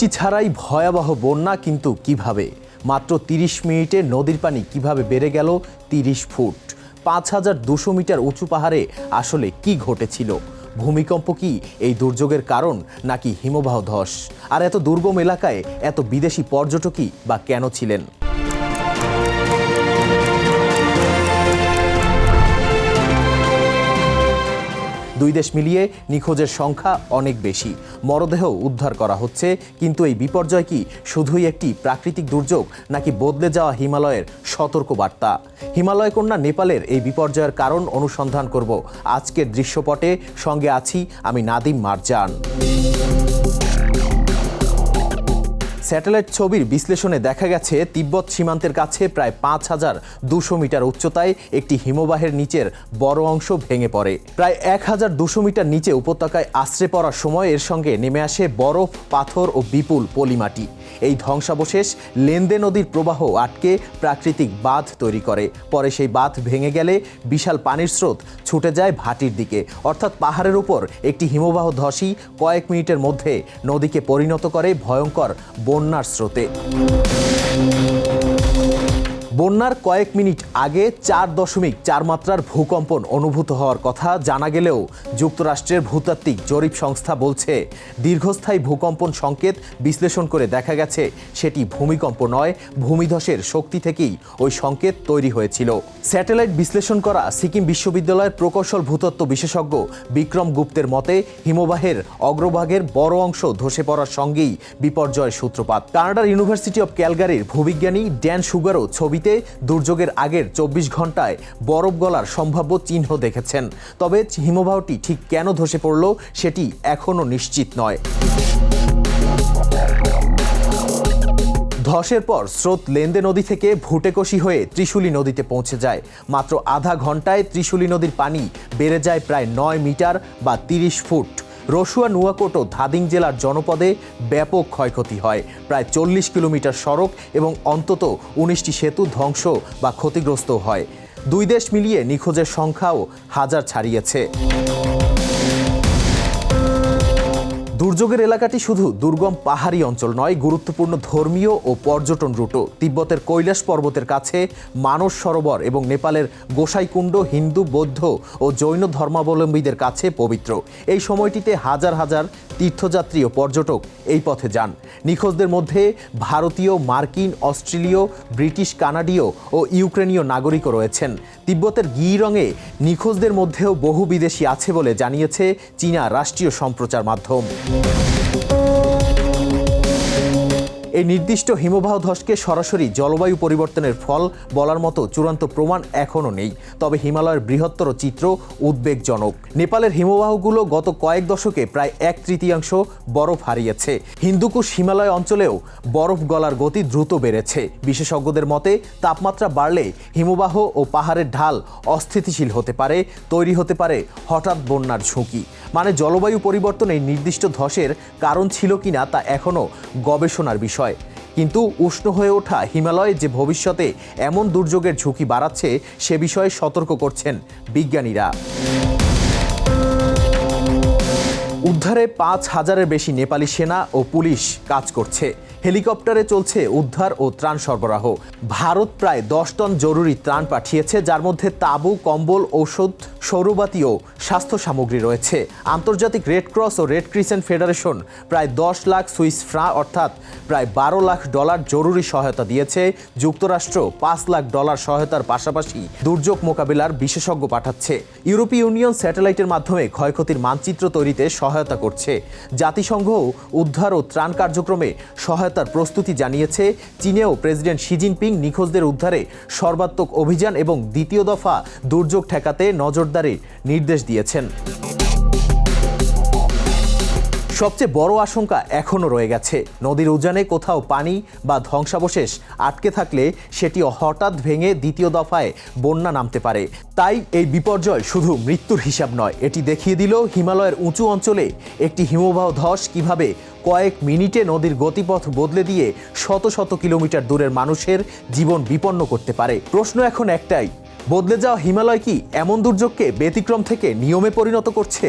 বৃষ্টি ছাড়াই ভয়াবহ বন্যা, কিন্তু কিভাবে? মাত্র ৩০ মিনিটে নদীর পানি কিভাবে বেড়ে গেল ৩০ ফুট? ৫,২০০ মিটার উঁচু পাহাড়ে আসলে কি ঘটেছিল? ভূমিকম্প কি এই দুর্যোগের কারণ, নাকি হিমবাহ ধস? আর এত দুর্গম এলাকায় এত বিদেশি পর্যটকই বা কেন ছিলেন? দুই দেশ মিলিয়ে নিখোঁজের সংখ্যা অনেক বেশি, মরদেহ উদ্ধার করা হচ্ছে। কিন্তু এই বিপর্যয় কি শুধুই একটি প্রাকৃতিক দুর্যোগ, নাকি বদলে যাওয়া হিমালয়ের সতর্কবার্তা? হিমালয় কন্যা নেপালের এই বিপর্যয়ের কারণ অনুসন্ধান করব আজকের দৃশ্যপটে। সঙ্গে আছি আমি নাদিম মারজান। স্যাটেলাইট ছবির বিশ্লেষণে দেখা গেছে তিব্বত সীমান্তের কাছে প্রায় ৫,২০০ মিটার উচ্চতায় একটি হিমবাহের নিচের বড় অংশ ভেঙে পড়ে। প্রায় ১,২০০ মিটার নিচে উপত্যকায় আশ্রে পড়ার সময় এর সঙ্গে নেমে আসে বরফ, পাথর ও বিপুল পলিমাটি। এই ধ্বংসাবশেষ লেন্দে নদীর প্রবাহ আটকে প্রাকৃতিক বাঁধ তৈরি করে। পরে সেই বাঁধ ভেঙে গেলে বিশাল পানির স্রোত ছুটে যায় ভাটির দিকে, অর্থাৎ পাহাড়ের উপর একটি হিমবাহ ধসই কয়েক মিনিটের মধ্যে নদীকে পরিণত করে ভয়ঙ্কর বন্যার স্রোতে। বন্যার কয়েক মিনিট আগে 4.4 মাত্রার ভূকম্পন অনুভূত হওয়ার কথা জানা গেলেও যুক্তরাষ্ট্রের ভূতাত্ত্বিক জরিপ সংস্থা বলছে দীর্ঘস্থায়ী ভূকম্পন সংকেত বিশ্লেষণ করে দেখা গেছে সেটি ভূমিকম্প নয়, ভূমিধসের শক্তি থেকেই ওই সংকেত তৈরি হয়েছিল। স্যাটেলাইট বিশ্লেষণ করা সিকিম বিশ্ববিদ্যালয়ের প্রকৌশল ভূতত্ত্ব বিশেষজ্ঞ বিক্রম গুপ্তের মতে হিমবাহের অগ্রভাগের বড় অংশ ধসে পড়ার সঙ্গেই বিপর্যয়ের সূত্রপাত। কানাডার ইউনিভার্সিটি অব ক্যালগারির ভূবিজ্ঞানী ড্যান সুগারও ছবিতে দুর্যোগের আগের ২৪ ঘন্টায় বরফ গলার সম্ভাব্য চিহ্ন দেখেছেন। তবে হিমবাহটি ঠিক কেন ধসে পড়ল সেটি এখনও নিশ্চিত নয়। ধসের পর স্রোত লেন্দে নদী থেকে ভুটেকশি হয়ে ত্রিশুলি নদীতে পৌঁছে যায়। মাত্র আধা ঘন্টায় ত্রিশুলি নদীর পানি বেড়ে যায় প্রায় ৯ মিটার বা ৩০ ফুট। রসুয়া, নুয়াকোট ও ধাদিং জেলার জনপদে ব্যাপক ক্ষয়ক্ষতি হয়। প্রায় ৪০ কিলোমিটার সড়ক এবং অন্তত ১৯টি সেতু ধ্বংস বা ক্ষতিগ্রস্ত হয়। দুই দেশ মিলিয়ে নিখোঁজের সংখ্যাও হাজার ছাড়িয়েছে। দুর্যোগের এলাকাটি শুধু দুর্গম পাহাড়ি অঞ্চল নয়, গুরুত্বপূর্ণ ধর্মীয় ও পর্যটন রুটও। তিব্বতের কৈলাস পর্বতের কাছে মানস সরোবর এবং নেপালের গোসাইকুণ্ড হিন্দু, বৌদ্ধ ও জৈন ধর্মাবলম্বীদের কাছে পবিত্র। এই সময়টিতে হাজার হাজার তীর্থযাত্রী ও পর্যটক এই পথে যান। নিখোঁজদের মধ্যে ভারতীয়, মার্কিন, অস্ট্রেলীয়, ব্রিটিশ, কানাডীয় ও ইউক্রেনীয় নাগরিকও রয়েছেন। তিব্বতের গিরঙে নিখোঁজদের মধ্যেও বহু বিদেশি আছে বলে জানিয়েছে চীনা রাষ্ট্রীয় সম্প্রচার মাধ্যম। এই নির্দিষ্ট হিমবাহ ধসকে সরাসরি জলবায়ু পরিবর্তনের ফল বলার মতো চূড়ান্ত প্রমাণ এখনও নেই। তবে হিমালয়ের বৃহত্তর চিত্র উদ্বেগজনক। নেপালের হিমবাহগুলো গত কয়েক দশকে প্রায় 1/3 বরফ হারিয়েছে। হিন্দুকুশ হিমালয় অঞ্চলেও বরফ গলার গতি দ্রুত বেড়েছে। বিশেষজ্ঞদের মতে তাপমাত্রা বাড়লে হিমবাহ ও পাহাড়ের ঢাল অস্থিতিশীল হতে পারে, তৈরি হতে পারে হঠাৎ বন্যার ঝুঁকি। মানে জলবায়ু পরিবর্তন এই নির্দিষ্ট ধসের কারণ ছিল কিনা তা এখনও গবেষণার বিষয়। কিন্তু উষ্ণ হয়ে ওঠা হিমালয় যে ভবিষ্যতে এমন দুর্যোগের ঝুঁকি বাড়াচ্ছে সে বিষয়ে সতর্ক করছেন বিজ্ঞানীরা। উদ্ধারে ৫,০০০-এর বেশি নেপালি সেনা ও পুলিশ কাজ করছে। হেলিকপ্টারে চলছে উদ্ধার ও ত্রাণ সরবরাহ। ভারত প্রায় ১০ টন জরুরি ত্রাণ পাঠিয়েছে, যার মধ্যে তাঁবু, কম্বল, ঔষধ, সৌরবাতি ও স্বাস্থ্য সামগ্রী রয়েছে। আন্তর্জাতিক রেড ক্রস ও রেড ক্রিসেন্ট ফেডারেশন প্রায় ১০ লাখ সুইস ফ্রাঁ অর্থাৎ প্রায় $১২ লাখ জরুরি সহায়তা দিয়েছে। যুক্তরাষ্ট্র $৫ লাখ সহায়তার পাশাপাশি দুর্যোগ মোকাবিলার বিশেষজ্ঞ পাঠাচ্ছে। ইউরোপীয় ইউনিয়ন স্যাটেলাইটের মাধ্যমে ক্ষয়ক্ষতির মানচিত্র তৈরিতে সহায়তা করছে। জাতিসংঘও উদ্ধার ও ত্রাণ কার্যক্রমে সহায়তার প্রস্তুতি জানিয়েছে। চীনেও প্রেসিডেন্ট শি জিনপিং নিখোঁজদের উদ্ধারে সর্বাত্মক অভিযান এবং দ্বিতীয় দফা দুর্যোগ ঠেকাতে নজরদারির নির্দেশ দিয়েছেন। সবচেয়ে বড় আশঙ্কা এখনও রয়ে গেছে। নদীর উজানে কোথাও পানি বা ধ্বংসাবশেষ আটকে থাকলে সেটি হঠাৎ ভেঙে দ্বিতীয় দফায় বন্যা নামতে পারে। তাই এই বিপর্যয় শুধু মৃত্যুর হিসাব নয়, এটি দেখিয়ে দিল হিমালয়ের উঁচু অঞ্চলে একটি হিমবাহ ধস কিভাবে কয়েক মিনিটে নদীর গতিপথ বদলে দিয়ে শত শত কিলোমিটার দূরের মানুষের জীবন বিপন্ন করতে পারে। প্রশ্ন এখন একটাই, বদলে যাওয়া হিমালয় কি এমন দুর্যোগকে ব্যতিক্রম থেকে নিয়মে পরিণত করছে?